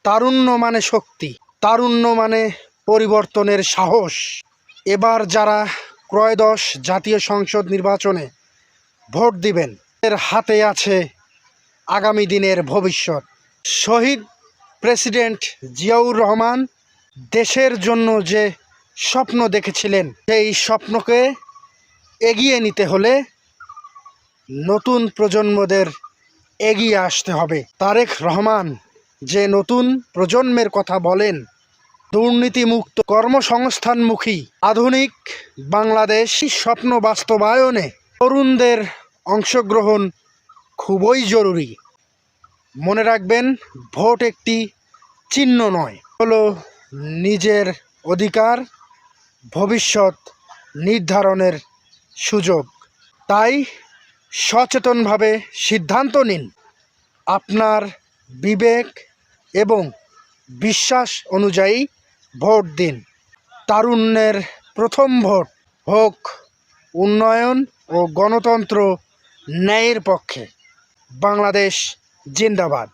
তারুণ্য মানে শক্তি, তারুণ্য মানে পরিবর্তনের সাহস। এবার যারা ত্রয়োদশ জাতীয় সংসদ নির্বাচনে ভোট দিবেন, এর হাতে আছে আগামী দিনের ভবিষ্যৎ। শহীদ প্রেসিডেন্ট জিয়াউর রহমান দেশের জন্য যে স্বপ্ন দেখেছিলেন, সেই স্বপ্নকে এগিয়ে নিতে হলে নতুন প্রজন্মদের এগিয়ে আসতে হবে। তারেক রহমান যে নতুন প্রজন্মের কথা বলেন, দুর্নীতিমুক্ত, কর্মসংস্থানমুখী আধুনিক বাংলাদেশ স্বপ্ন বাস্তবায়নে তরুণদের অংশগ্রহণ খুবই জরুরি। মনে রাখবেন, ভোট একটি চিহ্ন নয়, হলো নিজের অধিকার, ভবিষ্যৎ নির্ধারণের সুযোগ। তাই সচেতনভাবে সিদ্ধান্ত নিন, আপনার বিবেক এবং বিশ্বাস অনুযায়ী ভোট দিন। তারুণ্যের প্রথম ভোট হোক উন্নয়ন ও গণতন্ত্র ন্যায়ের পক্ষে। বাংলাদেশ জিন্দাবাদ।